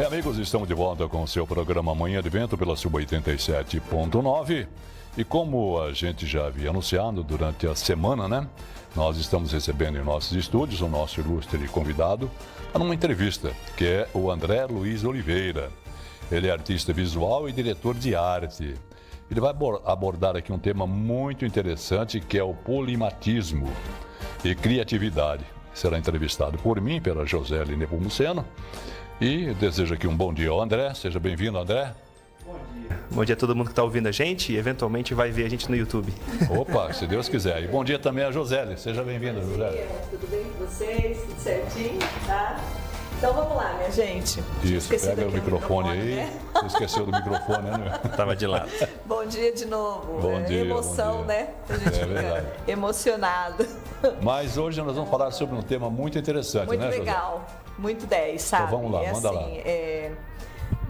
Bem, amigos, estamos de volta com o seu programa Manhã de Vento pela Sub 87.9. E como a gente já havia anunciado durante a semana, né? Nós estamos recebendo em nossos estúdios o nosso ilustre convidado para uma entrevista, que é o André Luiz Oliveira. Ele é artista visual e diretor de arte. Ele vai abordar aqui um tema muito interessante, que é o polimatismo e criatividade. Será entrevistado por mim, pela Joseli Nepomuceno. E desejo aqui um bom dia ao André. Seja bem-vindo, André. Bom dia. Bom dia a todo mundo que está ouvindo a gente e eventualmente vai ver a gente no YouTube. Opa, se Deus quiser. E bom dia também a Joseli. Seja bem-vinda, Joseli. Tudo bem com vocês? Tudo certinho? Tá? Então vamos lá, minha gente. Isso, pega o microfone aí. Né? Você esqueceu do microfone, né? Tava de lado. Bom dia de novo. Bom dia. Emoção, bom dia. Né? A gente fica emocionado. Mas hoje nós vamos falar sobre um tema muito interessante, muito né, José? Muito legal. Muito 10, sabe? Então vamos lá, manda assim, lá.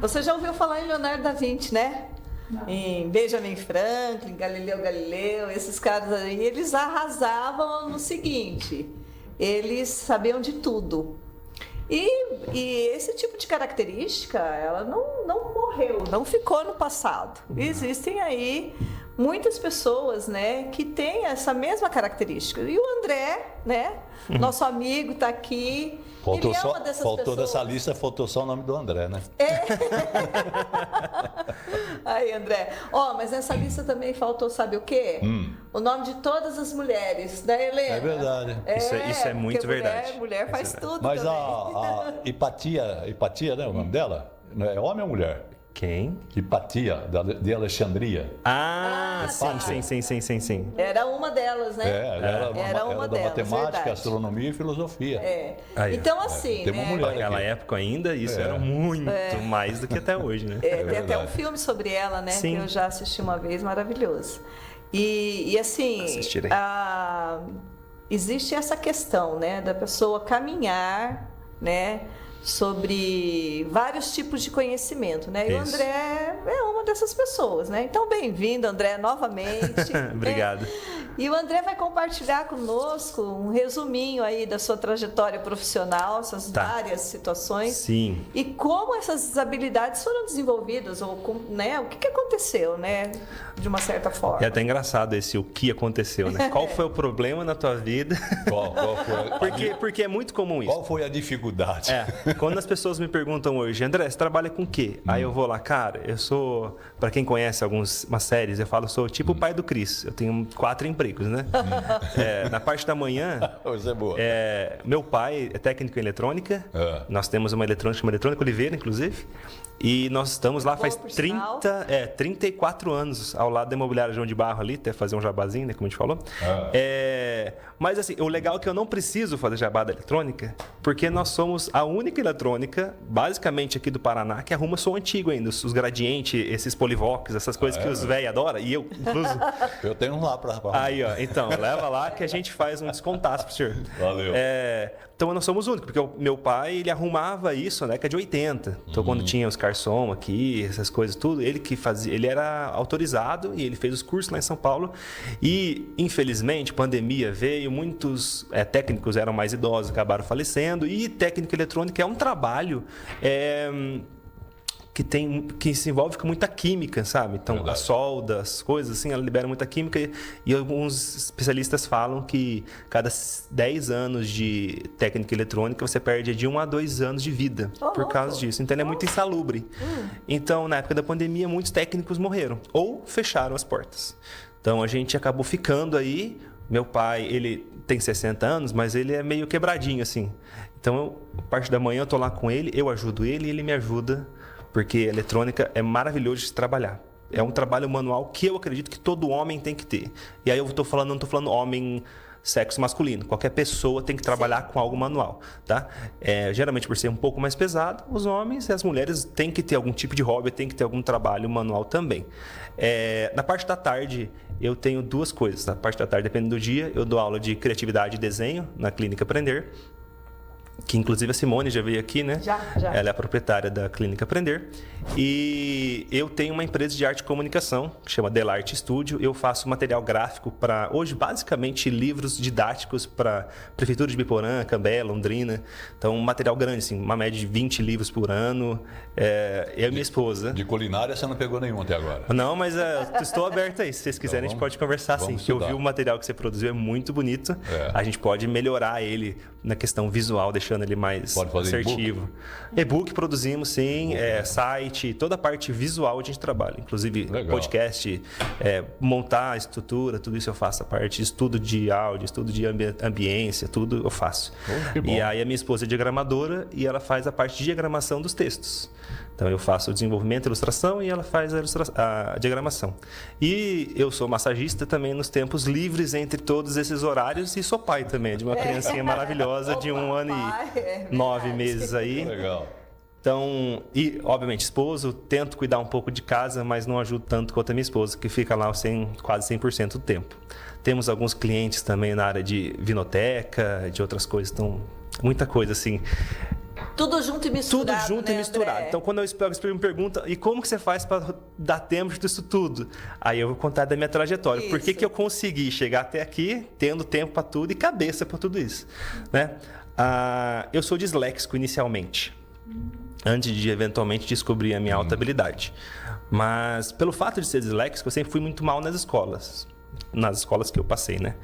Você já ouviu falar em Leonardo da Vinci, né? Não. Em Benjamin Franklin, Galileu Galileu, esses caras aí, eles arrasavam no seguinte: eles sabiam de tudo. E esse tipo de característica, ela não morreu, não ficou no passado. Existem aí muitas pessoas, né, que têm essa mesma característica. E o André, né, nosso amigo, está aqui. Faltou, ele é só, uma dessas faltou pessoas. Dessa lista, faltou só o nome do André, né? É. Aí, André. Mas nessa lista também faltou, sabe o quê? O nome de todas as mulheres, da Helena. É verdade. Isso é muito verdade. Mulher faz tudo. Mas também. a Hipatia, né? O nome dela? É homem ou mulher? Quem? Hipatia, de Alexandria. Sim. Era uma delas, né? Era uma da delas, matemática, verdade. Astronomia e filosofia. Então, assim, tem uma mulher naquela época ainda, isso era muito mais do que até hoje, né? Tem até um filme sobre ela, né? Sim. Que eu já assisti uma vez, maravilhoso. E assim, existe essa questão, né? Da pessoa caminhar, né? Sobre vários tipos de conhecimento, né? E o André é uma dessas pessoas, né? Então, bem-vindo, André, novamente. Obrigado. Né? E o André vai compartilhar conosco um resuminho aí da sua trajetória profissional, essas várias situações. Sim. E como essas habilidades foram desenvolvidas, ou né? O que aconteceu, né? De uma certa forma. É até engraçado esse o que aconteceu, né? Qual foi o problema na tua vida? Qual foi? Porque é muito comum isso. Qual foi a dificuldade? Quando as pessoas me perguntam hoje, André, você trabalha com o quê? Aí eu vou lá, cara, eu sou, para quem conhece umas séries, eu falo, sou tipo o pai do Chris. Eu tenho 4 empregos, né? Na parte da manhã, Isso é boa. meu pai é técnico em eletrônica. Nós temos uma eletrônica chamada Eletrônica Oliveira, inclusive. E nós estamos lá faz 34 anos ao lado da imobiliária João de Barro ali, até fazer um jabazinho, né, como a gente falou. Mas assim, o legal é que eu não preciso fazer jabá da eletrônica, porque nós somos a única eletrônica, basicamente aqui do Paraná, que arruma som antigo ainda, os gradientes, esses polivox, essas coisas que os velhos adoram, e eu, incluso. Eu tenho um lá para Aí, ó, então, leva lá que a gente faz um descontaço pro senhor. Valeu. Então, nós somos únicos, porque o meu pai, ele arrumava isso na década de 80. Então, quando tinha os Carsom aqui, essas coisas, tudo, ele que fazia, ele era autorizado e ele fez os cursos lá em São Paulo. E, infelizmente, pandemia veio, muitos técnicos eram mais idosos, acabaram falecendo. E técnica eletrônica é um trabalho que se envolve com muita química, sabe? Então, Verdade. a solda, as coisas assim, ela libera muita química e alguns especialistas falam que cada 10 anos de técnica eletrônica você perde de 1 a 2 anos de vida por causa disso. Então, é muito insalubre. Então, na época da pandemia, muitos técnicos morreram ou fecharam as portas. Então, a gente acabou ficando aí. Meu pai, ele tem 60 anos, mas ele é meio quebradinho, assim. Então, parte da manhã eu tô lá com ele, eu ajudo ele e ele me ajuda. Porque eletrônica é maravilhoso de se trabalhar. É um trabalho manual que eu acredito que todo homem tem que ter. E aí eu não estou falando homem sexo masculino. Qualquer pessoa tem que trabalhar com algo manual, tá? Geralmente, por ser um pouco mais pesado, os homens e as mulheres têm que ter algum tipo de hobby, têm que ter algum trabalho manual também. Na parte da tarde, eu tenho 2 coisas. Na parte da tarde, dependendo do dia, eu dou aula de criatividade e desenho na Clínica Aprender. que inclusive a Simone já veio aqui, né? Já. Ela é a proprietária da Clínica Aprender. E eu tenho uma empresa de arte e comunicação, que chama Delarte Studio. Eu faço material gráfico para, hoje, basicamente, livros didáticos para Prefeitura de Biporã, Cambé, Londrina. Então, um material grande, assim, uma média de 20 livros por ano. Eu e minha esposa. De culinária você não pegou nenhum até agora? Não, mas estou aberto aí. Se vocês quiserem, a gente pode conversar, sim. Eu vi o material que você produziu, é muito bonito. A gente pode melhorar ele na questão visual, deixando ele mais assertivo. E-book produzimos, sim. Site, toda a parte visual a gente trabalha. Inclusive, podcast, montar a estrutura, tudo isso eu faço. A parte de estudo de áudio, estudo de ambiência, tudo eu faço. E aí a minha esposa é diagramadora e ela faz a parte de diagramação dos textos. Então eu faço o desenvolvimento, a ilustração e ela faz a diagramação. E eu sou massagista também nos tempos livres entre todos esses horários e sou pai também de uma criancinha maravilhosa de 1 ano e 9 meses aí. Legal. Então, e obviamente esposo, tento cuidar um pouco de casa, mas não ajudo tanto quanto a minha esposa, que fica lá quase 100% do tempo. Temos alguns clientes também na área de vinoteca, de outras coisas, então muita coisa assim. Tudo junto e misturado. Tudo junto, né, e misturado. André? Então, quando eu me pergunta, e como que você faz para dar tempo disso tudo? Aí eu vou contar da minha trajetória. Isso. Por que eu consegui chegar até aqui, tendo tempo para tudo e cabeça para tudo isso? Né? Eu sou disléxico inicialmente, antes de eventualmente descobrir a minha alta habilidade. Mas, pelo fato de ser disléxico, eu sempre fui muito mal nas escolas que eu passei, né?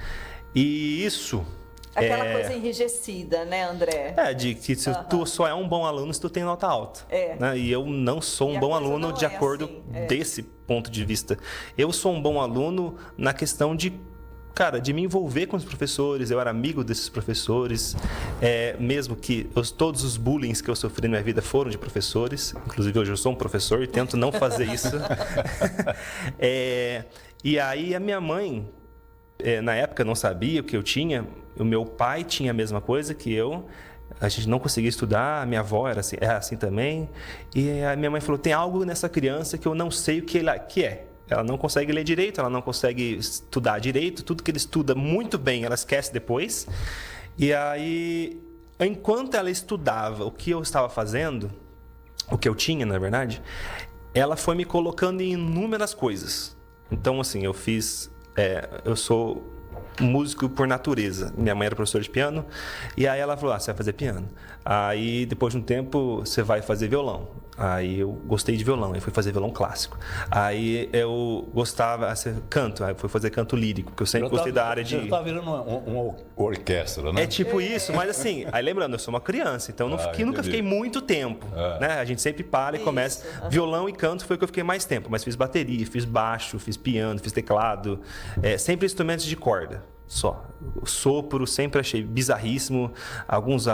E isso... Aquela coisa enrijecida, né, André? De que se tu só é um bom aluno se tu tem nota alta. Né? E eu não sou um bom aluno de acordo desse ponto de vista. Eu sou um bom aluno na questão de me envolver com os professores. Eu era amigo desses professores. Mesmo que todos os bullying que eu sofri na minha vida foram de professores. Inclusive, hoje eu sou um professor e tento não fazer isso. E aí, a minha mãe... na época, não sabia o que eu tinha. O meu pai tinha a mesma coisa que eu. A gente não conseguia estudar. A minha avó era assim também. E a minha mãe falou, tem algo nessa criança que eu não sei o que é. Ela não consegue ler direito, ela não consegue estudar direito. Tudo que ele estuda muito bem, ela esquece depois. E aí, enquanto ela estudava o que eu estava fazendo, o que eu tinha, na verdade, ela foi me colocando em inúmeras coisas. Então, assim, eu sou músico por natureza. Minha mãe era professora de piano. E aí ela falou, você vai fazer piano. Aí, depois de um tempo, você vai fazer violão. Aí eu gostei de violão, eu fui fazer violão clássico. Aí eu gostava, canto, aí eu fui fazer canto lírico, porque eu sempre gostei da área de... Você tá virando uma orquestra, né? É tipo isso, mas assim, aí lembrando, eu sou uma criança, então nunca fiquei muito tempo, né? A gente sempre para e começa. Violão e canto foi o que eu fiquei mais tempo, mas fiz bateria, fiz baixo, fiz piano, fiz teclado, sempre instrumentos de corda. Só. O sopro sempre achei bizarríssimo. Alguns,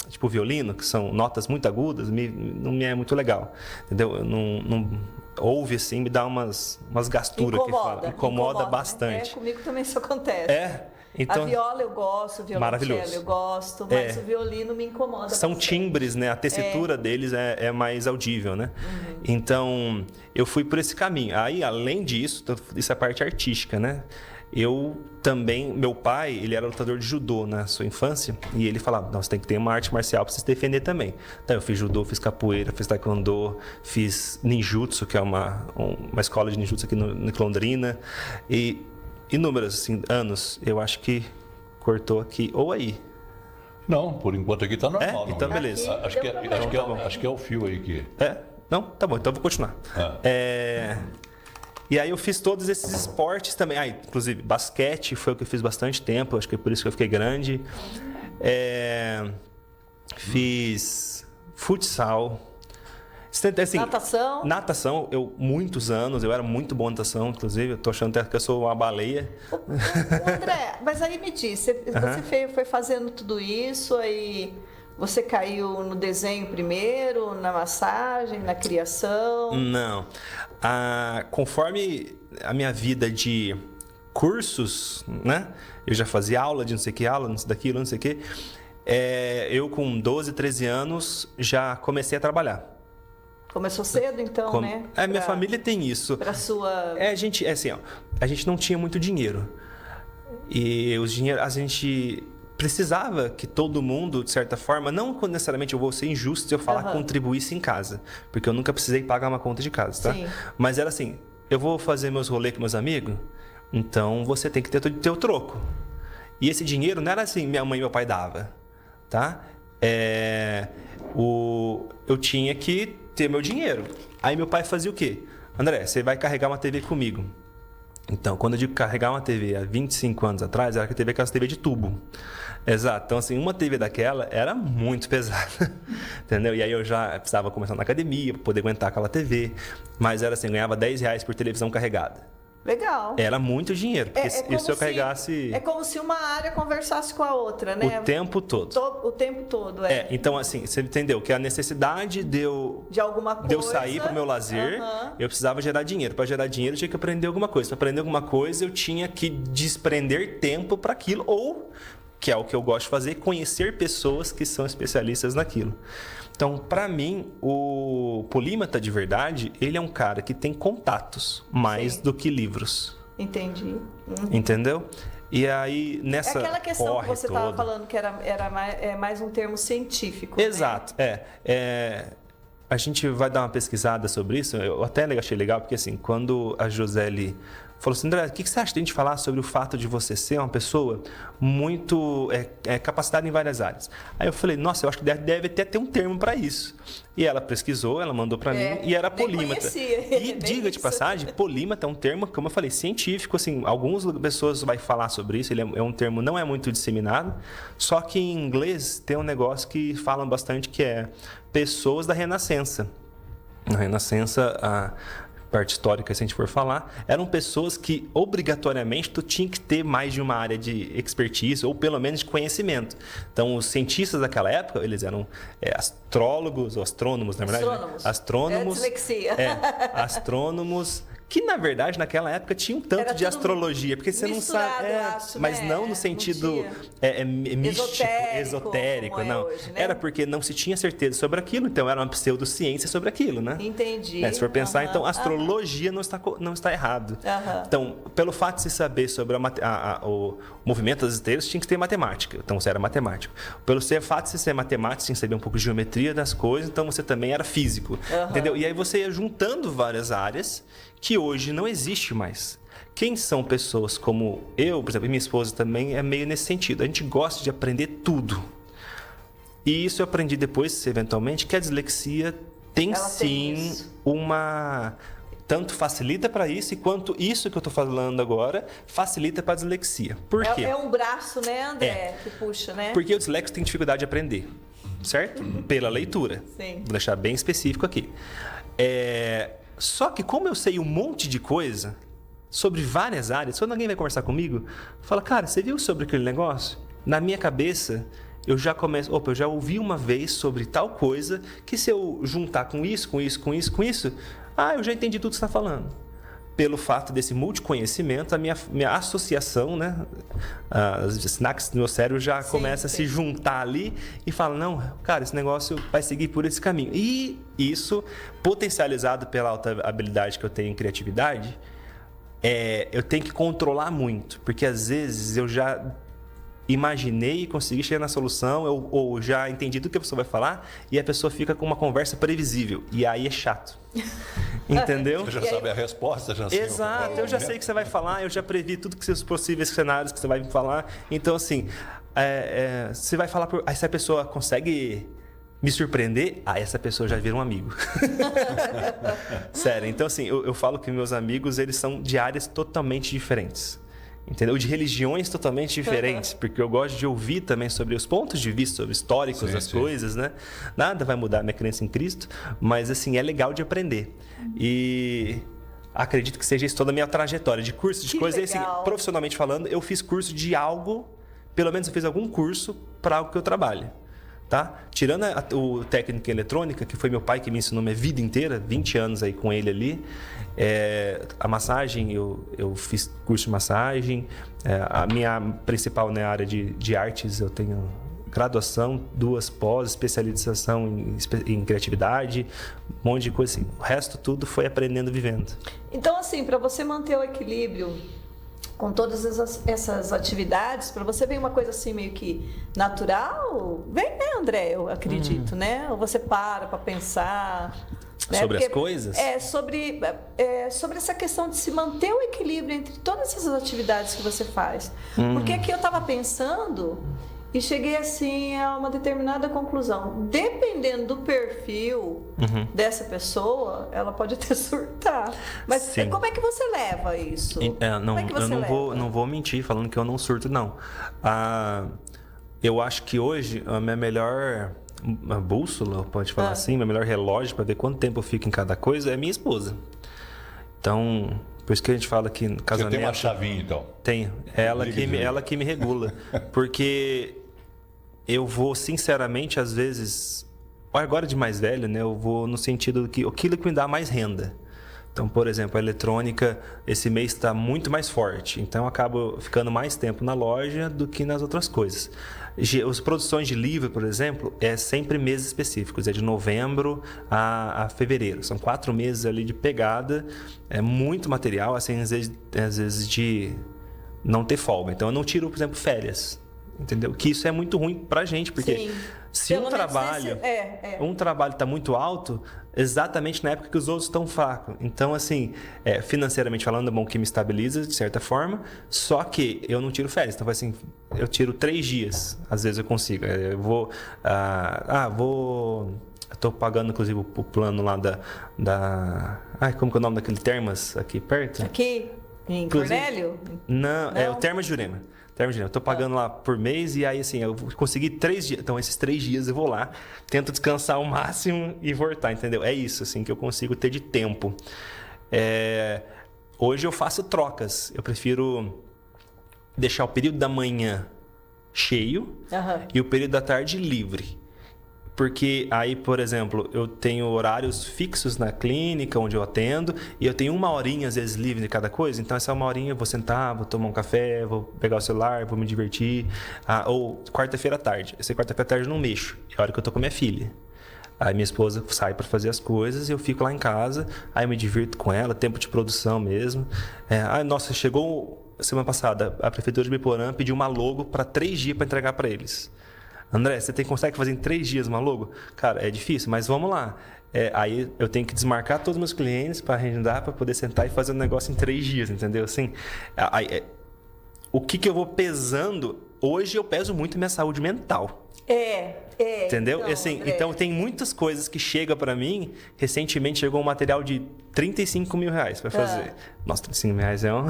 tipo violino, que são notas muito agudas, não me é muito legal. Entendeu? Não ouve assim, me dá umas gasturas que fala. Incomoda bastante. Né? Comigo também isso acontece. Então, a viola eu gosto, o violoncelo eu gosto, mas o violino me incomoda São bastante. Timbres, né? A tessitura deles é mais audível, né? Então, eu fui por esse caminho. Aí, além disso, isso é a parte artística, né? Eu também, meu pai, ele era lutador de judô na sua infância e ele falava, você tem que ter uma arte marcial para se defender também. Então eu fiz judô, fiz capoeira, fiz taekwondo, fiz ninjutsu, que é uma escola de ninjutsu aqui no Londrina, e inúmeros assim, anos, eu acho que cortou aqui, ou aí. Não, por enquanto aqui tá normal. Então beleza. Acho que é o fio aí que... Não? Tá bom, então eu vou continuar. E aí eu fiz todos esses esportes também. Inclusive, basquete foi o que eu fiz bastante tempo. Acho que é por isso que eu fiquei grande. Fiz futsal. Assim, natação? Natação, muitos anos. Eu era muito bom em natação, inclusive. Eu tô achando até que eu sou uma baleia. André, mas aí me diz. Você foi fazendo tudo isso, aí... Você caiu no desenho primeiro, na massagem, na criação? Não. Conforme a minha vida de cursos, né? Eu já fazia aula de não sei que aula, não sei daquilo, não sei o que. Eu com 12, 13 anos já comecei a trabalhar. Começou cedo, então, né? Minha família tem isso. Para sua... a gente não tinha muito dinheiro. E a gente... precisava que todo mundo, de certa forma, não necessariamente eu vou ser injusto se eu falar contribuísse em casa, porque eu nunca precisei pagar uma conta de casa, tá? Sim. Mas era assim, eu vou fazer meus rolês com meus amigos, então você tem que ter o troco. E esse dinheiro não era assim, minha mãe e meu pai dava, tá? Eu tinha que ter meu dinheiro. Aí meu pai fazia o quê? André, você vai carregar uma TV comigo. Então, quando eu digo carregar uma TV há 25 anos atrás, era aquela TV de tubo. Exato. Então, assim, uma TV daquela era muito pesada. Entendeu? E aí eu já precisava começar na academia para poder aguentar aquela TV. Mas era assim, eu ganhava R$10 por televisão carregada. Legal. Era muito dinheiro, porque se eu carregasse... É como se uma área conversasse com a outra, né? O tempo todo. O tempo todo, Então, assim, você entendeu que a necessidade de alguma coisa, de eu sair para o meu lazer, eu precisava gerar dinheiro. Para gerar dinheiro, eu tinha que aprender alguma coisa. Para aprender alguma coisa, eu tinha que desprender tempo para aquilo, ou, que é o que eu gosto de fazer, conhecer pessoas que são especialistas naquilo. Então, para mim, o polímata de verdade, ele é um cara que tem contatos mais do que livros. Entendi. Entendeu? E aí, nessa aquela questão que você estava falando, que era mais um termo científico. Exato. Né? A gente vai dar uma pesquisada sobre isso. Eu até achei legal, porque assim, quando a Joseli falou assim, André, o que você acha de a gente falar sobre o fato de você ser uma pessoa muito capacitada em várias áreas? Aí eu falei, nossa, eu acho que deve até ter um termo para isso. E ela pesquisou, ela mandou para mim, e era polímata. E diga de passagem, polímata é um termo, como eu falei, científico. Assim, algumas pessoas vão falar sobre isso, ele é um termo, não é muito disseminado, só que em inglês tem um negócio que falam bastante, que é pessoas da Renascença. Na Renascença, a parte histórica, se a gente for falar, eram pessoas que obrigatoriamente tu tinha que ter mais de uma área de expertise ou pelo menos de conhecimento. Então, os cientistas daquela época, eles eram astrólogos, ou astrônomos, na verdade. Astrônomos. Dislexia. Astrônomos, que na verdade naquela época tinha um tanto de astrologia, porque você não sabe, mas não no sentido místico, esotérico, não. Hoje, né? Era porque não se tinha certeza sobre aquilo, então era uma pseudociência sobre aquilo, né? Entendi. Se for pensar, então astrologia não está errado. Então, pelo fato de se saber sobre o movimento das estrelas, tinha que ter matemática. Então você era matemático. Pelo fato de você ser matemático, você tinha que saber um pouco de geometria das coisas, então você também era físico. Entendeu? E aí você ia juntando várias áreas que hoje não existe mais. Quem são pessoas como eu, por exemplo, e minha esposa também, é meio nesse sentido. A gente gosta de aprender tudo. E isso eu aprendi depois, eventualmente, que a dislexia tem sim uma... Tanto facilita para isso, e quanto isso que eu estou falando agora facilita para a dislexia. Por quê? É um braço, né, André, que puxa, né? Porque o disléxico tem dificuldade de aprender, certo? Pela leitura. Sim. Vou deixar bem específico aqui. Só que como eu sei um monte de coisa sobre várias áreas, quando alguém vai conversar comigo, fala, cara, você viu sobre aquele negócio? Na minha cabeça, eu já começo, eu já ouvi uma vez sobre tal coisa, que se eu juntar com isso, eu já entendi tudo que você está falando. Pelo fato desse multiconhecimento, a minha associação, né, as sinapses do meu cérebro já começa a se juntar ali e fala, não, cara, esse negócio vai seguir por esse caminho. E isso, potencializado pela alta habilidade que eu tenho em criatividade, eu tenho que controlar muito, porque às vezes eu já imaginei e consegui chegar na solução, ou já entendi tudo que a pessoa vai falar, e a pessoa fica com uma conversa previsível. E aí é chato. Entendeu? Você já sabe a resposta, já sei. Exato, eu já sei o que você vai falar, eu já previ tudo que os possíveis cenários que você vai me falar. Então, assim, você vai falar... Aí se a pessoa consegue me surpreender, essa pessoa já vira um amigo. Sério, então assim, eu falo que meus amigos, eles são de áreas totalmente diferentes. Entendeu? De religiões totalmente diferentes, porque eu gosto de ouvir também sobre os pontos de vista, sobre históricos das coisas, né? Nada vai mudar a minha crença em Cristo, mas assim, é legal de aprender. E acredito que seja isso toda a minha trajetória de curso, de coisas. Assim, profissionalmente falando, eu fiz curso de algo, pelo menos eu fiz algum curso para algo que eu trabalho. Tá? Tirando o técnico em eletrônica, que foi meu pai que me ensinou minha vida inteira, 20 anos aí com ele ali, a massagem, eu fiz curso de massagem, a minha principal, né, área de artes, eu tenho graduação, 2 pós, especialização em criatividade, um monte de coisa assim. O resto tudo foi aprendendo, vivendo. Então, assim, para você manter o equilíbrio com todas essas atividades, para você ver uma coisa assim meio que natural, vem, né, André? Eu acredito, né? Ou você para pensar. Né? Sobre Porque as coisas? Sobre essa questão de se manter o equilíbrio entre todas essas atividades que você faz. Porque aqui eu estava pensando e cheguei assim a uma determinada conclusão. Dependendo do perfil dessa pessoa, ela pode até surtar. Mas Sim. como é que você leva isso? Não, Como é que você eu não vou mentir falando que eu não surto, não. Eu acho que hoje a minha melhor bússola, pode falar assim, meu melhor relógio para ver quanto tempo eu fico em cada coisa é minha esposa. Então, por isso que a gente fala que no casamento... Você tem uma chavinha, então? Tenho. Ela que me regula. Porque eu vou, sinceramente, às vezes... Agora de mais velho, né? Eu vou no sentido que aquilo que me dá mais renda. Então, por exemplo, a eletrônica, esse mês está muito mais forte. Então, eu acabo ficando mais tempo na loja do que nas outras coisas. As produções de livro, por exemplo, é sempre meses específicos. É de novembro a fevereiro. São 4 meses ali de pegada. É muito material, assim, às vezes de não ter folga. Então, eu não tiro, por exemplo, férias. Entendeu? Que isso é muito ruim pra gente, porque Sim. se um trabalho está muito alto, exatamente na época que os outros estão fracos. Então, assim, financeiramente falando, é bom que me estabiliza de certa forma, só que eu não tiro férias. Então, assim, eu tiro 3 dias, às vezes eu consigo. Eu vou... Estou pagando, inclusive, o plano lá como que é o nome daquele Termas aqui perto? Aqui, em Cornélio? Não, é o Termas Jurema. Eu tô pagando lá por mês e aí, assim, eu consegui 3 dias. Então, esses 3 dias eu vou lá, tento descansar ao máximo e voltar, entendeu? É isso, assim, que eu consigo ter de tempo. Hoje eu faço trocas. Eu prefiro deixar o período da manhã cheio e o período da tarde livre. Porque aí, por exemplo, eu tenho horários fixos na clínica onde eu atendo e eu tenho 1 horinha, às vezes, livre de cada coisa. Então, essa 1 horinha eu vou sentar, vou tomar um café, vou pegar o celular, vou me divertir. Ou quarta-feira à tarde. Essa quarta-feira à tarde eu não mexo. É a hora que eu tô com a minha filha. Aí minha esposa sai para fazer as coisas e eu fico lá em casa. Aí eu me divirto com ela, tempo de produção mesmo. Nossa, chegou semana passada, a Prefeitura de Biporã pediu uma logo para 3 dias para entregar para eles. André, você consegue fazer em 3 dias uma logo? Cara, é difícil, mas vamos lá. Aí eu tenho que desmarcar todos os meus clientes para agendar, para poder sentar e fazer um negócio em 3 dias, entendeu? Assim, o que eu vou pesando... Hoje eu peso muito minha saúde mental. Entendeu? Então, assim, então tem muitas coisas que chegam para mim. Recentemente chegou um material de 35 mil reais para fazer. Nossa, 35 mil reais é um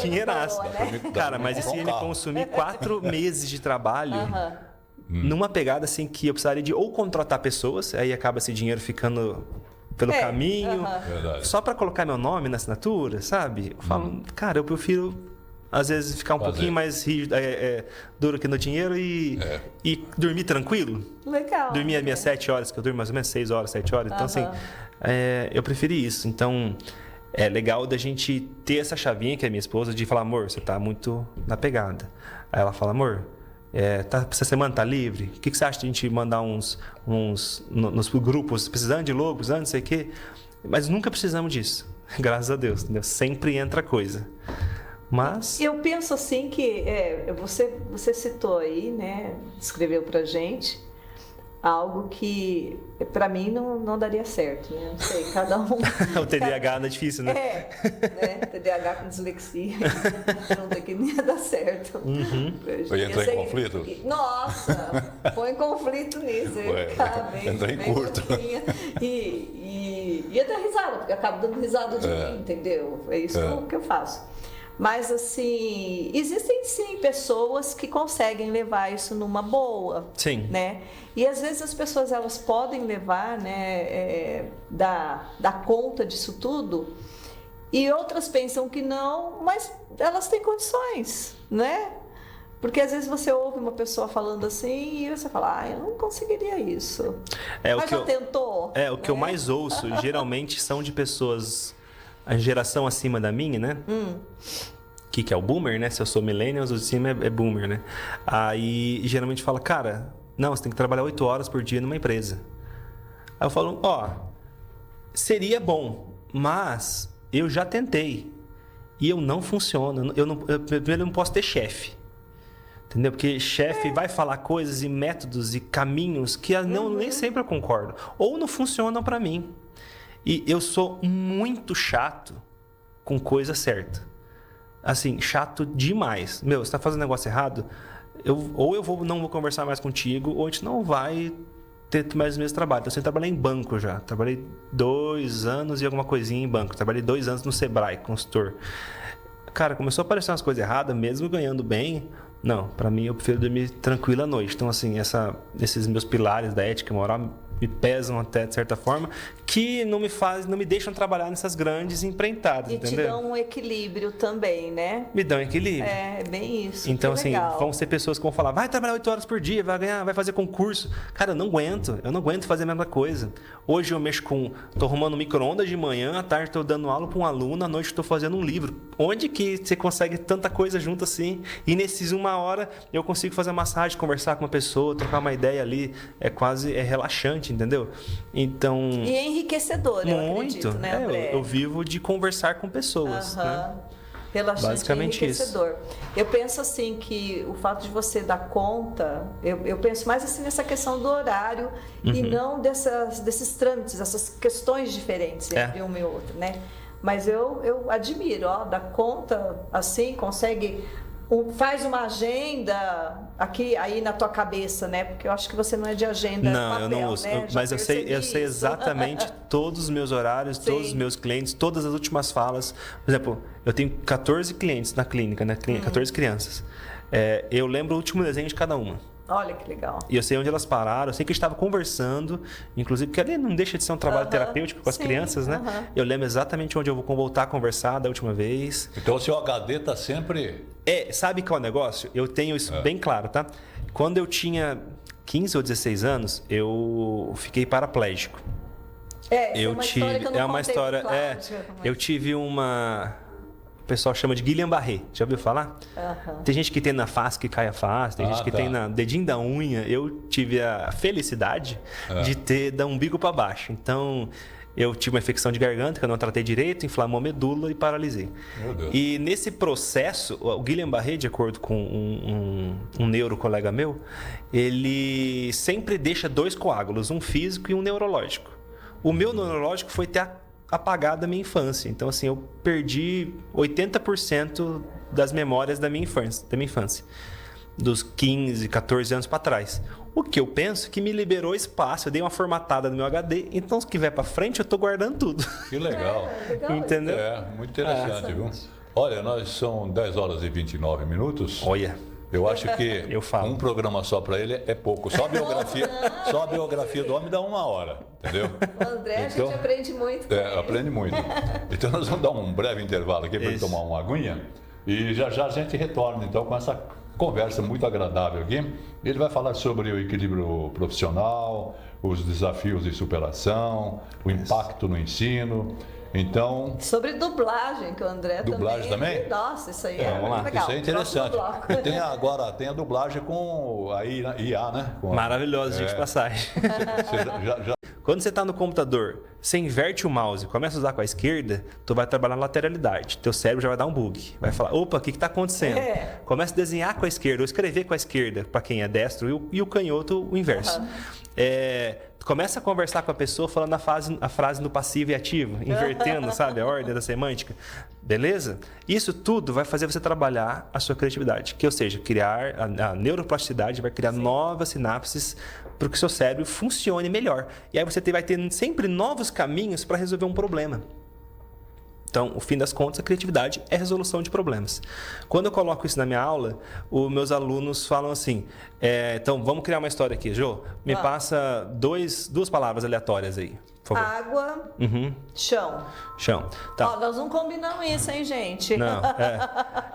dinheiraço. Boa, né? Cara, mas isso ia me consumir 4 meses de trabalho. Numa pegada assim que eu precisaria de ou contratar pessoas, aí acaba esse dinheiro ficando pelo caminho, só para colocar meu nome na assinatura, sabe? Eu falo, cara, eu prefiro às vezes ficar um pouquinho mais rígido, duro aqui no dinheiro e dormir tranquilo. Legal. Dormir as minhas 7 horas, que eu durmo mais ou menos 6 horas, 7 horas. Então, assim, eu preferi isso. Então, é legal da gente ter essa chavinha, que é minha esposa, de falar, amor, você tá muito na pegada. Aí ela fala, amor, essa semana tá livre? O que você acha de a gente mandar nos grupos, precisando de logo, precisando não sei o quê? Mas nunca precisamos disso, graças a Deus, entendeu? Sempre entra coisa. Mas... Eu penso assim que você citou aí, né? Escreveu pra gente algo que para mim não daria certo, né? Não sei, cada um... O TDAH não é difícil, né? Né? TDAH com dislexia, junto aqui não ia dar certo. Vai entrar em conflito? Nossa, põe conflito nisso. Entra em curto. E ia dar risada, porque eu acabo dando risada de mim, entendeu? É isso que eu faço. Mas, assim, existem sim pessoas que conseguem levar isso numa boa. Sim. Né? E às vezes as pessoas elas podem levar, né, dar conta disso tudo, e outras pensam que não, mas elas têm condições, né? Porque às vezes você ouve uma pessoa falando assim e você fala, eu não conseguiria isso. Mas já tentou? O que eu mais ouço, geralmente, são de pessoas... A geração acima da minha, né? Que é o boomer, né? Se eu sou millennials, o de cima é boomer, né? Aí, geralmente fala, cara, não, você tem que trabalhar 8 horas por dia numa empresa. Aí eu falo, seria bom, mas eu já tentei. E eu não funciono. Primeiro, eu não posso ter chefe. Entendeu? Porque chefe vai falar coisas e métodos e caminhos que nem sempre eu concordo. Ou não funcionam para mim. E eu sou muito chato com coisa certa. Assim, chato demais. Meu, você tá fazendo um negócio errado, não vou conversar mais contigo, ou a gente não vai ter mais o mesmo trabalho. Então, eu trabalhei em banco já. Trabalhei 2 anos e alguma coisinha em banco. Trabalhei 2 anos no Sebrae, consultor. Cara, começou a aparecer umas coisas erradas, mesmo ganhando bem. Não, pra mim eu prefiro dormir tranquilo à noite. Então, assim, esses meus pilares da ética moral me pesam até de certa forma, que não me deixam trabalhar nessas grandes empreitadas, entendeu? E te dão um equilíbrio também, né? Me dão equilíbrio. É bem isso. Então, que assim, legal. vão ser pessoas que vão falar, vai trabalhar 8 horas por dia, vai fazer concurso. Cara, eu não aguento fazer a mesma coisa. Hoje eu tô arrumando micro-ondas de manhã, à tarde estou dando aula para um aluno, à noite estou fazendo um livro. Onde que você consegue tanta coisa junto assim? E nesses 1 hora eu consigo fazer massagem, conversar com uma pessoa, trocar uma ideia ali, é relaxante, entendeu? Então... E é enriquecedor, eu acredito, né, André? Eu vivo de conversar com pessoas, né? Relaxante, basicamente enriquecedor. Eu penso assim que o fato de você dar conta, eu penso mais assim nessa questão do horário e não desses trâmites, essas questões diferentes entre um e outro, né? Mas eu admiro, dar conta assim, consegue... Faz uma agenda aqui aí na tua cabeça, né? Porque eu acho que você não é de agenda. Não, papel, eu não uso. Né? Mas eu sei exatamente todos os meus horários, Sim. todos os meus clientes, todas as últimas falas. Por exemplo, eu tenho 14 clientes na clínica, né? 14 crianças. Eu lembro o último desenho de cada uma. Olha que legal. E eu sei onde elas pararam, eu sei que a gente estava conversando, inclusive, porque ali não deixa de ser um trabalho terapêutico com as crianças, né? Eu lembro exatamente onde eu vou voltar a conversar da última vez. Então o seu HD está sempre... Sabe qual é o negócio? Eu tenho isso bem claro, tá? Quando eu tinha 15 ou 16 anos, eu fiquei paraplégico. Eu tive uma... O pessoal chama de Guillain-Barré. Já ouviu falar? Tem gente que tem na face que cai a face, tem gente que tem na dedinho da unha. Eu tive a felicidade de ter da umbigo para baixo. Então, eu tive uma infecção de garganta que eu não tratei direito, inflamou a medula e paralisei. Meu Deus. E nesse processo, o Guillain-Barré, de acordo com um neurocolega meu, ele sempre deixa 2 coágulos, um físico e um neurológico. O meu neurológico foi ter apagado da minha infância. Então, assim, eu perdi 80% das memórias da minha infância. Dos 15, 14 anos para trás. O que eu penso que me liberou espaço. Eu dei uma formatada no meu HD. Então, se que vai para frente, eu tô guardando tudo. Que legal. Legal. Entendeu? Muito interessante, viu? Olha, são 10 horas e 29 minutos. Olha. Eu acho que um programa só para ele é pouco. Só a biografia do homem dá 1 hora, entendeu? André, a gente aprende muito. Aprende muito. Então nós vamos dar um breve intervalo aqui para ele tomar uma aguinha e já a gente retorna então com essa conversa muito agradável aqui. Ele vai falar sobre o equilíbrio profissional, os desafios de superação, o impacto no ensino. Então, sobre dublagem, que o André dublagem também. Nossa, isso aí é vamos lá. legal. Isso é interessante. E tem a dublagem com a IA, né? Maravilhosa, gente, passagem. Quando você está no computador, você inverte o mouse, começa a usar com a esquerda, tu vai trabalhar na lateralidade. Teu cérebro já vai dar um bug. Vai falar, opa, o que está acontecendo? Começa a desenhar com a esquerda, ou escrever com a esquerda, para quem é destro, e o canhoto, o inverso. Começa a conversar com a pessoa falando a frase no passivo e ativo, invertendo, sabe, a ordem da semântica. Beleza? Isso tudo vai fazer você trabalhar a sua criatividade, ou seja, criar a neuroplasticidade, vai criar novas sinapses para que o seu cérebro funcione melhor. E aí você vai ter sempre novos caminhos para resolver um problema. Então, o fim das contas, a criatividade é a resolução de problemas. Quando eu coloco isso na minha aula, os meus alunos falam assim, então, vamos criar uma história aqui. Jô, me passa 2 palavras aleatórias aí, por favor. Água, chão. Chão. Tá. Nós não combinamos isso, hein, gente? Não,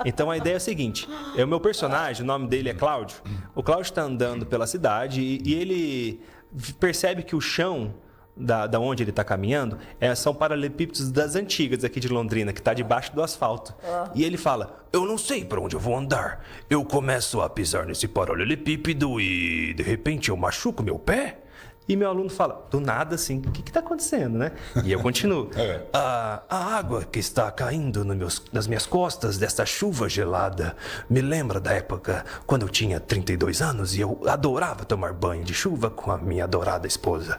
Então, a ideia é a seguinte. O meu personagem, o nome dele é Cláudio. O Cláudio está andando pela cidade e ele percebe que o chão da onde ele está caminhando são paralelepípedos das antigas aqui de Londrina, que está debaixo do asfalto. E ele fala, eu não sei para onde eu vou andar. Eu começo a pisar nesse paralelepípedo e, de repente, eu machuco meu pé. E meu aluno fala, do nada assim, o que está acontecendo, né? E eu continuo. A água que está caindo nas minhas costas desta chuva gelada me lembra da época quando eu tinha 32 anos e eu adorava tomar banho de chuva com a minha adorada esposa.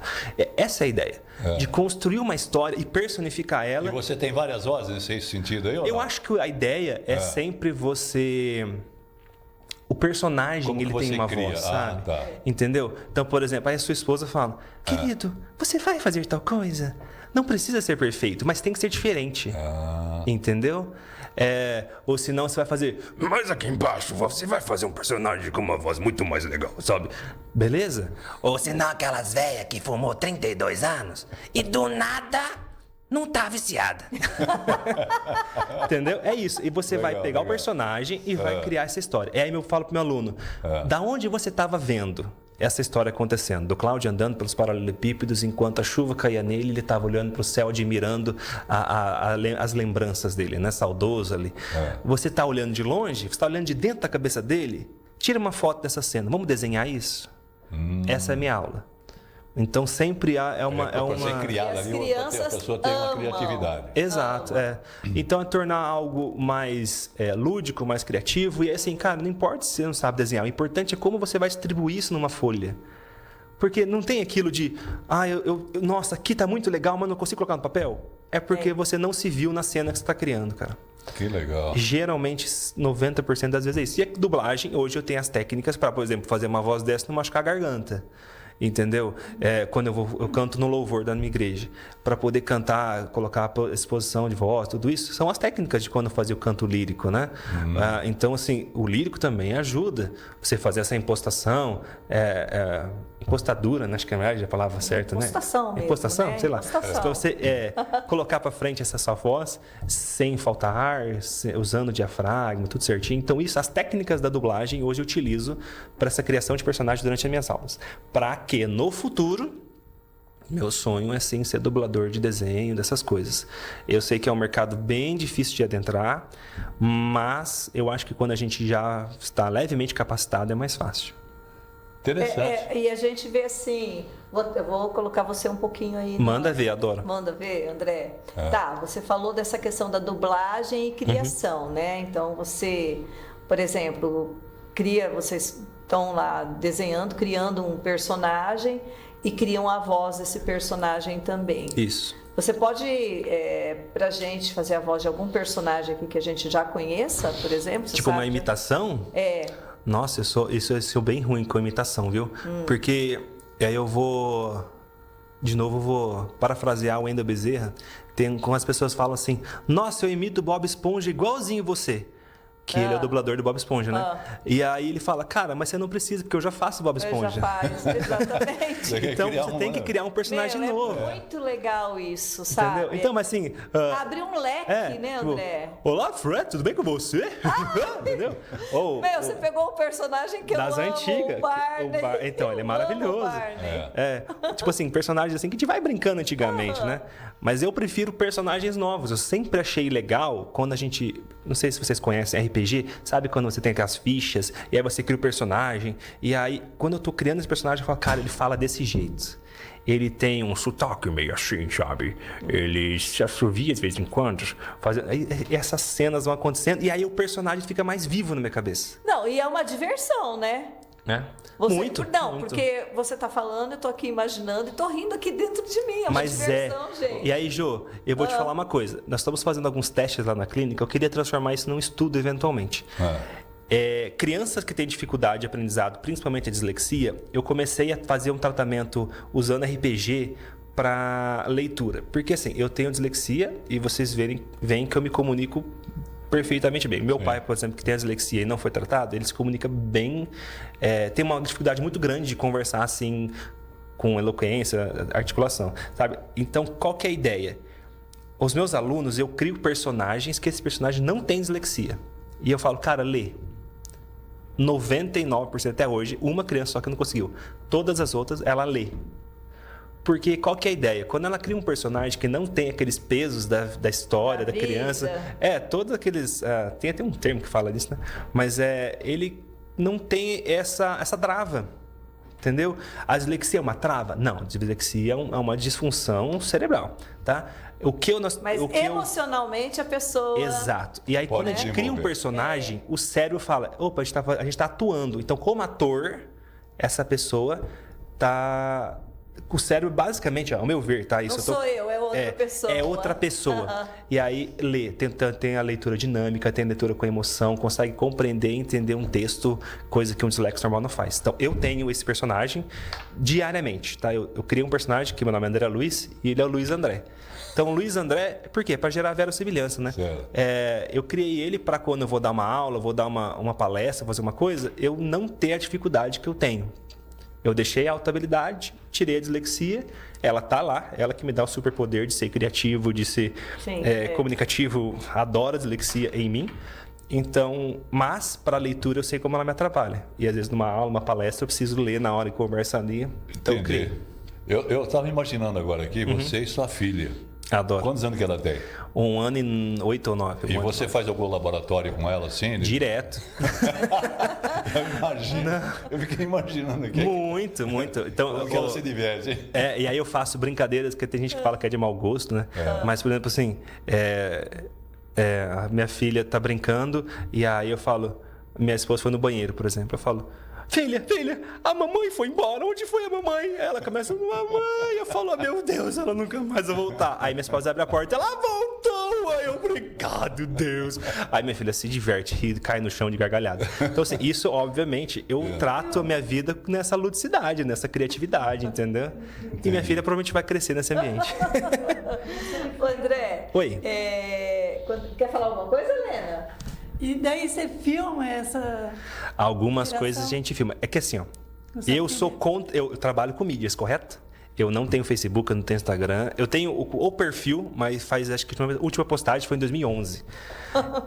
Essa é a ideia, de construir uma história e personificar ela. E você tem várias vozes nesse sentido aí, ou Eu não? acho que a ideia é sempre você... O personagem, Como que ele você tem uma cria? voz, sabe? Tá. Entendeu? Então, por exemplo, aí a sua esposa fala, querido, você vai fazer tal coisa? Não precisa ser perfeito, mas tem que ser diferente. Entendeu? Ou senão você vai fazer, mas aqui embaixo você vai fazer um personagem com uma voz muito mais legal, sabe? Beleza? Ou senão aquelas velhas que fumou 32 anos e do nada não tá viciada. Entendeu? É isso. E você vai pegar o personagem e vai criar essa história. E aí eu falo pro meu aluno, da onde você estava vendo essa história acontecendo? Do Cláudio andando pelos paralelepípedos, enquanto a chuva caía nele, ele estava olhando para o céu, admirando as lembranças dele, né? Saudoso ali. Você está olhando de longe? Você está olhando de dentro da cabeça dele? Tira uma foto dessa cena. Vamos desenhar isso? Essa é a minha aula. Então sempre é uma... Você criar E as ali, a crianças pessoa tem uma amam. criatividade. Exato, Então é tornar algo mais lúdico, mais criativo. E assim, cara, não importa se você não sabe desenhar, o importante é como você vai distribuir isso numa folha. Porque não tem aquilo de, nossa, aqui tá muito legal, mas não consigo colocar no papel. É porque você não se viu na cena que você está criando, cara. Que legal. Geralmente, 90% das vezes é isso. E a dublagem, hoje eu tenho as técnicas para, por exemplo, fazer uma voz dessa e não machucar a garganta. Entendeu? Quando eu canto no louvor da minha igreja, para poder cantar, colocar a exposição de voz, tudo isso, são as técnicas de quando eu fazia o canto lírico, né? Então, assim, o lírico também ajuda você fazer essa impostação, impostadura, né? Acho que é a palavra certa, Impostação né? mesmo, Impostação, né? sei lá. Impostação. Então, você colocar para frente essa sua voz, sem faltar ar, usando o diafragma, tudo certinho. Então, as técnicas da dublagem, hoje eu utilizo para essa criação de personagem durante as minhas aulas. Para que no futuro, meu sonho é sim ser dublador de desenho, dessas coisas. Eu sei que é um mercado bem difícil de adentrar, mas eu acho que quando a gente já está levemente capacitado é mais fácil. Interessante. E a gente vê assim, eu vou colocar você um pouquinho aí. Manda ver, adoro. Manda ver, André. Tá, você falou dessa questão da dublagem e criação, né? Então você, por exemplo, vocês estão lá desenhando, criando um personagem e criam a voz desse personagem também. Isso. Você pode, pra gente, fazer a voz de algum personagem aqui que a gente já conheça, por exemplo? Você Tipo uma sabe? imitação? Nossa, eu sou bem ruim com imitação, viu? Porque aí eu vou parafrasear o Wendel Bezerra, como as pessoas falam assim, nossa, eu imito o Bob Esponja igualzinho você. Que ele é o dublador do Bob Esponja, né? E aí ele fala, cara, mas você não precisa, porque eu já faço o Bob Esponja. Eu já faço, exatamente. Então você tem que criar um personagem novo. É muito legal isso, sabe? Entendeu? Então, mas assim... Abre um leque, né, tipo, André? olá, Fred, tudo bem com você? Entendeu? Você pegou um personagem que das eu amo, antigas. o Barney. Então, ele é Eu maravilhoso. amo o Barney. Tipo assim, personagens assim que a gente vai brincando antigamente, né? Mas eu prefiro personagens novos. Eu sempre achei legal quando a gente... Não sei se vocês conhecem RPG. Sabe quando você tem aquelas fichas e aí você cria o personagem. E aí, quando eu tô criando esse personagem, eu falo, cara, ele fala desse jeito. Ele tem um sotaque meio assim, sabe? Ele se assovia de vez em quando. Aí essas cenas vão acontecendo e aí o personagem fica mais vivo na minha cabeça. Não, e é uma diversão, né? Muito. Não, porque você tá falando, eu tô aqui imaginando e tô rindo aqui dentro de mim. É uma diversão, gente. E aí, Jô, eu vou te falar uma coisa. Nós estamos fazendo alguns testes lá na clínica. Eu queria transformar isso num estudo eventualmente. Crianças que têm dificuldade de aprendizado, principalmente a dislexia, eu comecei a fazer um tratamento usando RPG para leitura. Porque assim, eu tenho dislexia e vocês veem que eu me comunico perfeitamente bem. Meu pai, por exemplo, que tem a dislexia e não foi tratado, ele se comunica bem, tem uma dificuldade muito grande de conversar assim, com eloquência, articulação, sabe? Então, qual que é a ideia? Os meus alunos, eu crio personagens que esse personagem não tem dislexia. E eu falo, cara, lê. 99% até hoje, uma criança só que não conseguiu. Todas as outras, ela lê. Porque qual que é a ideia? Quando ela cria um personagem que não tem aqueles pesos da história, da criança... todos aqueles... tem até um termo que fala disso, né? Mas ele não tem essa trava. entendeu? A dislexia é uma trava? Não, a dislexia é uma disfunção cerebral, tá? Mas emocionalmente a pessoa... Exato. E aí, quando a gente cria um personagem, o cérebro fala, opa, a gente tá atuando. Então, como ator, essa pessoa tá... O cérebro, basicamente, ao meu ver, tá? Isso Não sou eu, é outra pessoa. É outra pessoa. E aí, tem a leitura dinâmica, tem a leitura com emoção, consegue compreender e entender um texto, coisa que um dislexo normal não faz. Então, eu tenho esse personagem diariamente, tá? Eu criei um personagem, que meu nome é André Luiz, e ele é o Luiz André. Então, o Luiz André, por quê? Para gerar verossimilhança, né? Eu criei ele para quando eu vou dar uma aula, vou dar uma palestra, fazer uma coisa, eu não ter a dificuldade que eu tenho. Eu deixei a alta habilidade, tirei a dislexia, ela tá lá, ela que me dá o superpoder de ser criativo, de ser comunicativo, adoro a dislexia em mim. Então, mas para a leitura eu sei como ela me atrapalha. E às vezes numa aula, uma palestra, eu preciso ler na hora que conversa ali. Então, entendi. Eu estava imaginando agora aqui, você e sua filha. Adoro. Quantos anos que ela tem? 1 ano e 8 ou 9. E você faz algum laboratório com ela assim? Direto. Imagina. Eu fiquei imaginando aqui. Muito. Então, como que ela se diverte. E aí eu faço brincadeiras, porque tem gente que fala que é de mau gosto, né? Mas, por exemplo, assim, a minha filha tá brincando e aí eu falo, minha esposa foi no banheiro, por exemplo, eu falo, filha, a mamãe foi embora, onde foi a mamãe? Ela começa, mamãe, eu falo, meu Deus, ela nunca mais vai voltar. Aí minha esposa abre a porta, ela voltou, aí eu, obrigado, Deus. Aí minha filha se diverte, ri, cai no chão de gargalhada. Então, assim, isso, obviamente, eu trato a minha vida nessa ludicidade, nessa criatividade, entendeu? E minha filha provavelmente vai crescer nesse ambiente. André, oi. Quer falar alguma coisa, Helena? E daí você filma essa... Algumas coisas a gente filma. É que assim, ó, eu trabalho com mídias, correto? Eu não tenho Facebook, eu não tenho Instagram. Eu tenho o perfil, mas acho que a última postagem foi em 2011.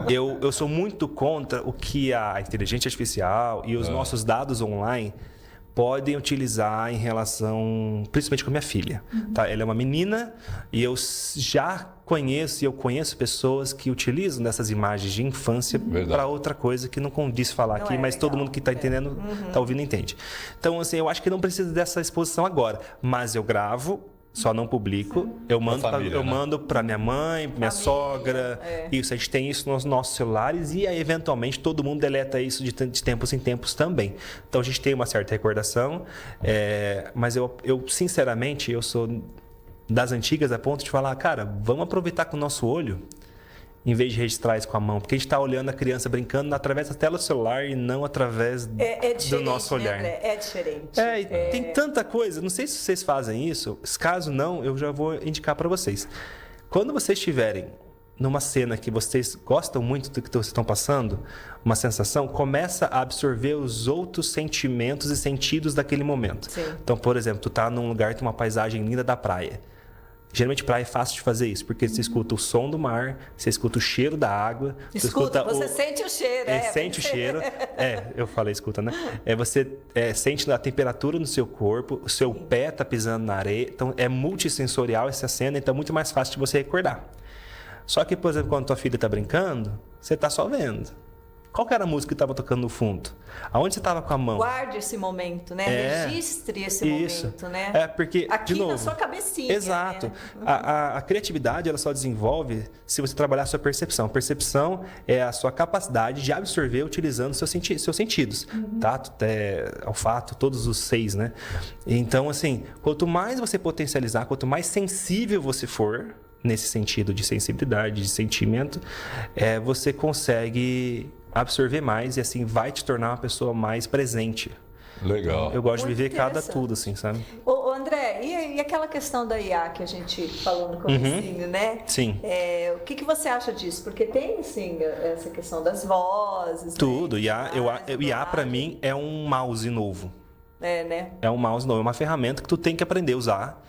Eu sou muito contra o que a inteligência artificial e os nossos dados online podem utilizar em relação, principalmente com a minha filha. Tá? Ela é uma menina e eu conheço pessoas que utilizam dessas imagens de infância para outra coisa que não condiz falar aqui, mas legal. Todo mundo que está entendendo, está ouvindo, entende. Então, assim, eu acho que não precisa dessa exposição agora, mas eu gravo, só não publico. Eu mando para minha mãe, minha sogra. Isso, a gente tem isso nos nossos celulares e aí, eventualmente todo mundo deleta isso de tempos em tempos também. Então a gente tem uma certa recordação, mas eu sinceramente, eu sou das antigas a ponto de falar, cara, vamos aproveitar com o nosso olho em vez de registrar isso com a mão, porque a gente está olhando a criança brincando através da tela do celular e não através do nosso olhar. Né, André? É diferente. Tem tanta coisa, não sei se vocês fazem isso, caso não, eu já vou indicar para vocês. Quando vocês estiverem numa cena que vocês gostam muito do que vocês estão passando, uma sensação, começa a absorver os outros sentimentos e sentidos daquele momento. Sim. Então, por exemplo, tu tá num lugar que tem uma paisagem linda da praia. Geralmente praia é fácil de fazer isso, porque você escuta o som do mar, você escuta o cheiro da água. Você sente o cheiro, sente o cheiro. Eu falei escuta, né? Você sente a temperatura no seu corpo, o seu pé tá pisando na areia. Então, é multissensorial essa cena, então é muito mais fácil de você recordar. Só que, por exemplo, quando tua filha tá brincando, você tá só vendo. Qual que era a música que estava tocando no fundo? Aonde você estava com a mão? Guarde esse momento, né? Registre esse momento, né? Porque, aqui de novo, na sua cabecinha. Exato. Né? A criatividade, ela só desenvolve se você trabalhar a sua percepção. Percepção é a sua capacidade de absorver utilizando seus sentidos. Tato, olfato, todos os 6, né? Então, assim, quanto mais você potencializar, quanto mais sensível você for, nesse sentido de sensibilidade, de sentimento, você consegue absorver mais e assim vai te tornar uma pessoa mais presente. Legal. Eu gosto de viver cada tudo, assim, sabe? Ô André, e aquela questão da IA que a gente falou no comecinho, né? Sim. O que você acha disso? Porque tem, assim, essa questão das vozes. Tudo. Né? IA para mim é um mouse novo. Né? É um mouse novo, é uma ferramenta que tu tem que aprender a usar.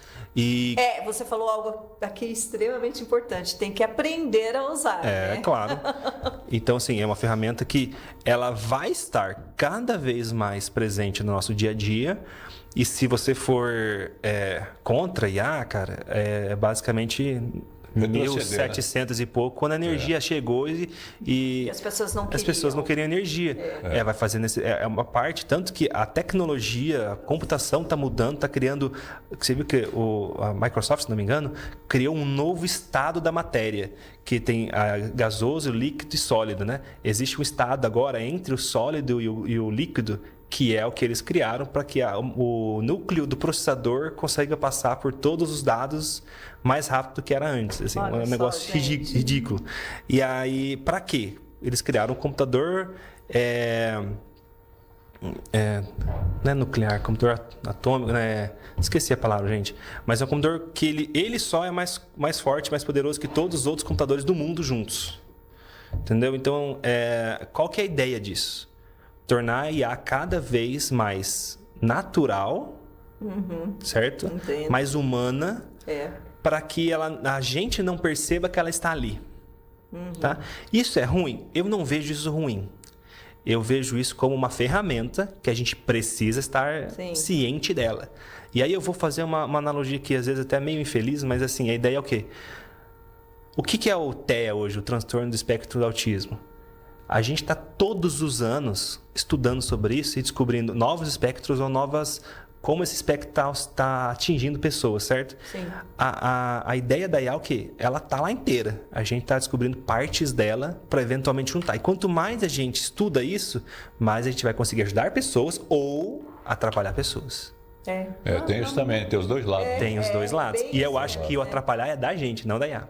Você falou algo aqui extremamente importante. Tem que aprender a usar. Né? Claro. Então, assim, é uma ferramenta que ela vai estar cada vez mais presente no nosso dia a dia. E se você for contra a IA, cara, basicamente 1700 e pouco, quando a energia chegou E as pessoas não queriam. Energia. Vai fazendo uma parte, tanto que a tecnologia, a computação está mudando, está criando. Você viu que a Microsoft, se não me engano, criou um novo estado da matéria, que tem gasoso, líquido e sólido, né? Existe um estado agora entre o sólido e o líquido, que é o que eles criaram para que o núcleo do processador consiga passar por todos os dados mais rápido do que era antes. Assim, um negócio ridículo. E aí, para quê? Eles criaram um computador não é nuclear, computador atômico, né? Esqueci a palavra, gente. Mas é um computador que ele só é mais forte, mais poderoso que todos os outros computadores do mundo juntos. Entendeu? Então, qual que é a ideia disso? Tornar a IA cada vez mais natural, certo? Entendo. Mais humana, para que a gente não perceba que ela está ali. Tá? Isso é ruim? Eu não vejo isso ruim. Eu vejo isso como uma ferramenta que a gente precisa estar ciente dela. E aí eu vou fazer uma analogia que às vezes até é meio infeliz, mas assim, a ideia é o quê? O que é o TEA hoje, o transtorno do espectro do autismo? A gente está todos os anos estudando sobre isso e descobrindo novos espectros ou como esse espectro está atingindo pessoas, certo? Sim. A ideia da IA é o quê? Ela está lá inteira. A gente está descobrindo partes dela para eventualmente juntar. E quanto mais a gente estuda isso, mais a gente vai conseguir ajudar pessoas ou atrapalhar pessoas. Tem isso também, tem os dois lados. Tem os dois lados. E eu acho que o atrapalhar é da gente, não da IA.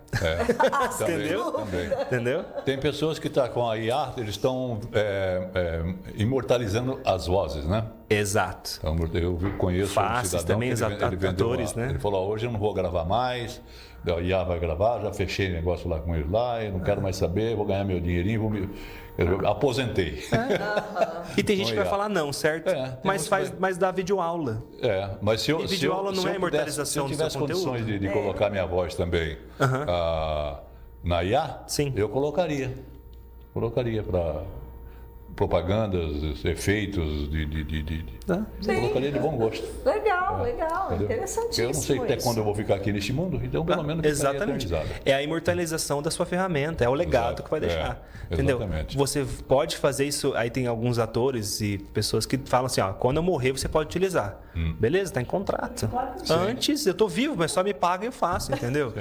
Entendeu? Entendeu? Tem pessoas que estão com a IA, eles estão imortalizando as vozes, né? Exato. Então, eu conheço um cidadão também, que os atores, né? Ele falou, hoje eu não vou gravar mais, a IA vai gravar, já fechei negócio lá com ele lá, eu não quero mais saber, vou ganhar meu dinheirinho, eu aposentei. E tem gente que vai falar não, certo? Mas dá videoaula. Mas se eu videoaula não é imortalização do seu conteúdo. Se eu tivesse condições de colocar minha voz também na IA, eu colocaria. Colocaria para propagandas, efeitos eu colocaria de bom gosto. Legal. Entendeu? Interessantíssimo. Eu não sei até quando eu vou ficar aqui neste mundo, então pelo menos ficaria eternizado. É a imortalização da sua ferramenta, é o legado que vai deixar. Entendeu? Exatamente. Você pode fazer isso, aí tem alguns atores e pessoas que falam assim, quando eu morrer você pode utilizar. Beleza, tá em contrato. Antes, eu tô vivo, mas só me paga e eu faço, entendeu?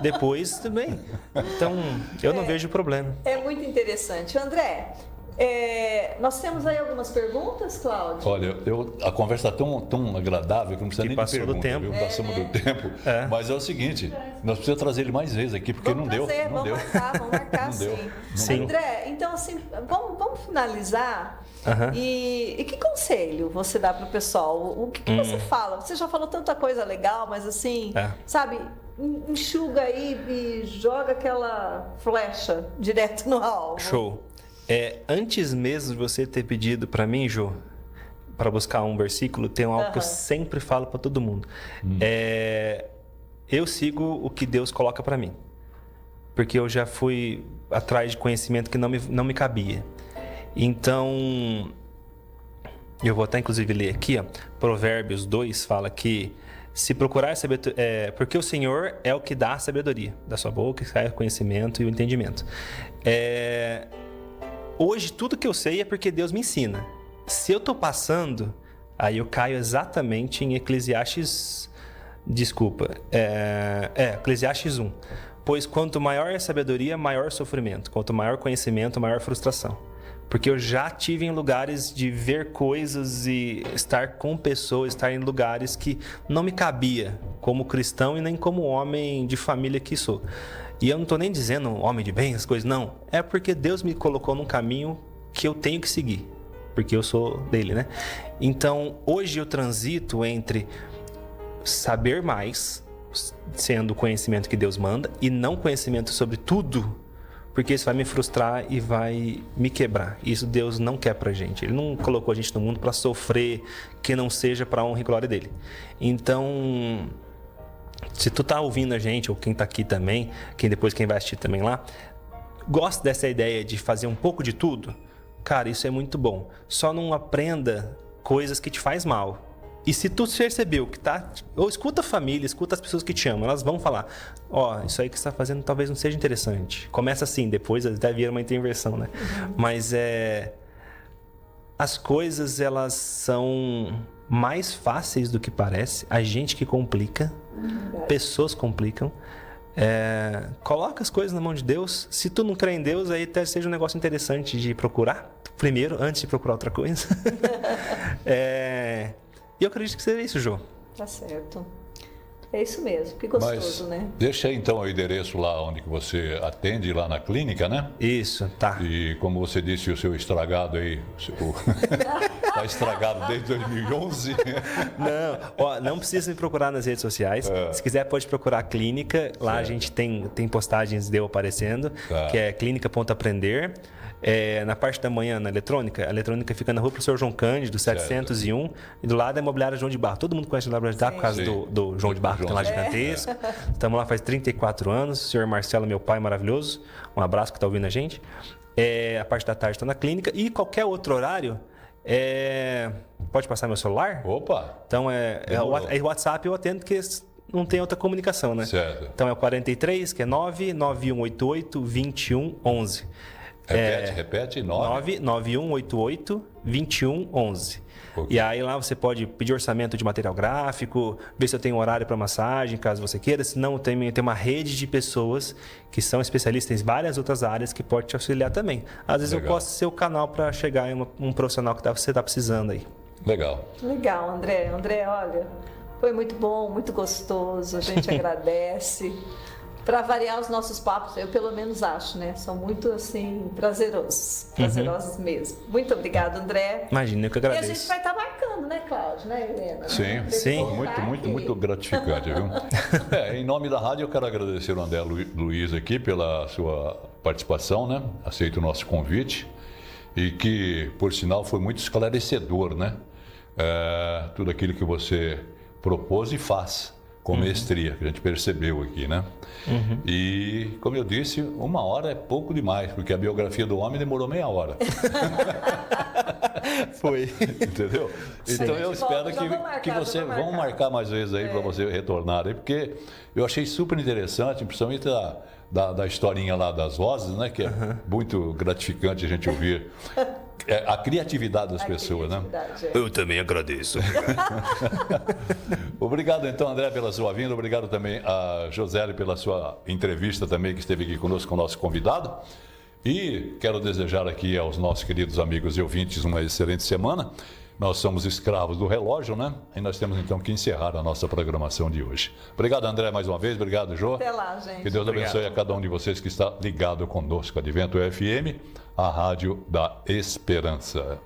Depois também. Então, eu não vejo problema. É muito interessante. André, nós temos aí algumas perguntas, Cláudio? Olha, a conversa está tão agradável que não precisa nem de pergunta, do tempo. Viu? Passamos do tempo. Mas é o seguinte, nós precisamos trazer ele mais vezes aqui, porque Vamos não deu. Vamos marcar sim. André, então assim, vamos finalizar. E que conselho você dá para o pessoal? O que você fala? Você já falou tanta coisa legal, mas assim, sabe, enxuga aí e joga aquela flecha direto no alvo. Show. Antes mesmo de você ter pedido para mim, Jô, para buscar um versículo, tem algo que eu sempre falo para todo mundo. Eu sigo o que Deus coloca para mim, porque eu já fui atrás de conhecimento que não me cabia. Então, eu vou até inclusive ler aqui, Provérbios 2 fala que se procurar sabedoria, porque o Senhor é o que dá a sabedoria, da sua boca sai o conhecimento e o entendimento. Hoje, tudo que eu sei é porque Deus me ensina. Se eu estou passando, aí eu caio exatamente em Eclesiastes... Eclesiastes 1. Pois quanto maior é a sabedoria, maior sofrimento. Quanto maior conhecimento, maior frustração. Porque eu já tive em lugares de ver coisas e estar com pessoas, estar em lugares que não me cabia como cristão e nem como homem de família que sou. E eu não estou nem dizendo homem de bem, as coisas, não. É porque Deus me colocou num caminho que eu tenho que seguir. Porque eu sou dele, né? Então, hoje eu transito entre saber mais, sendo o conhecimento que Deus manda, e não conhecimento sobre tudo, porque isso vai me frustrar e vai me quebrar. Isso Deus não quer pra gente. Ele não colocou a gente no mundo para sofrer, que não seja para honra e glória dele. Então, se tu tá ouvindo a gente, ou quem tá aqui também, quem vai assistir também lá, gosta dessa ideia de fazer um pouco de tudo, cara, isso é muito bom. Só não aprenda coisas que te faz mal. E se tu percebeu que tá... Ou escuta a família, escuta as pessoas que te amam. Elas vão falar, isso aí que você está fazendo talvez não seja interessante. Começa assim, depois até vira uma intervenção, né? Mas as coisas, elas são mais fáceis do que parece. A gente que complica. Pessoas complicam. Coloca as coisas na mão de Deus. Se tu não crê em Deus, aí até seja um negócio interessante de procurar. Primeiro, antes de procurar outra coisa. E eu acredito que seja isso, Jô. Tá certo. É isso mesmo, que gostoso, né? Deixa aí então o endereço lá onde que você atende, lá na clínica, né? Isso, tá. E como você disse, o seu estragado aí, tá estragado desde 2011. Não precisa me procurar nas redes sociais. Se quiser, pode procurar a clínica. Lá a gente tem postagens de eu aparecendo, que é clínica.aprender. Na parte da manhã, na eletrônica, a eletrônica fica na rua Professor João Cândido, 701, e do lado é a imobiliária João de Barro. Todo mundo conhece a imobiliária de Barro por causa do João de Barro, que tem lá gigantesco. Estamos lá faz 34 anos. O senhor Marcelo, meu pai maravilhoso, um abraço que está ouvindo a gente. A parte da tarde está na clínica, e qualquer outro horário, pode passar meu celular? Opa! Então, o WhatsApp eu atendo, porque não tem outra comunicação, né? Certo. Então é o 43, que é 99188-2111. Repete, 99188-2111. Okay. E aí lá você pode pedir orçamento de material gráfico, ver se eu tenho horário para massagem, caso você queira. Se não, tem uma rede de pessoas que são especialistas em várias outras áreas que pode te auxiliar também. Às vezes eu posso ser o canal para chegar em um profissional que você está precisando aí. Legal. Legal, André. André, olha, foi muito bom, muito gostoso. A gente agradece. Para variar os nossos papos, eu pelo menos acho, né? São muito, assim, prazerosos mesmo. Muito obrigada, André. Imagina, eu que agradeço. E a gente vai estar marcando, né, Cláudio, né, Helena? Sim. Muito gratificante, viu? Em nome da rádio, eu quero agradecer o André Luiz aqui pela sua participação, né? Aceito o nosso convite e que, por sinal, foi muito esclarecedor, né? Tudo aquilo que você propôs e faz com mestria, que a gente percebeu aqui, né? E, como eu disse, 1 hora é pouco demais, porque a biografia do homem demorou meia hora. Foi. Entendeu? Então eu espero que você vão marcar mais vezes aí para você retornar aí, porque eu achei super interessante, principalmente da historinha lá das vozes, né? Que é muito gratificante a gente ouvir. A criatividade das pessoas, né? Eu também agradeço. Obrigado, então, André, pela sua vinda. Obrigado também a Josélia pela sua entrevista também, que esteve aqui conosco, com o nosso convidado. E quero desejar aqui aos nossos queridos amigos e ouvintes uma excelente semana. Nós somos escravos do relógio, né? E nós temos, então, que encerrar a nossa programação de hoje. Obrigado, André, mais uma vez. Obrigado, Jô. Até lá, gente. Que Deus abençoe a cada um de vocês que está ligado conosco. Advento FM, a rádio da esperança.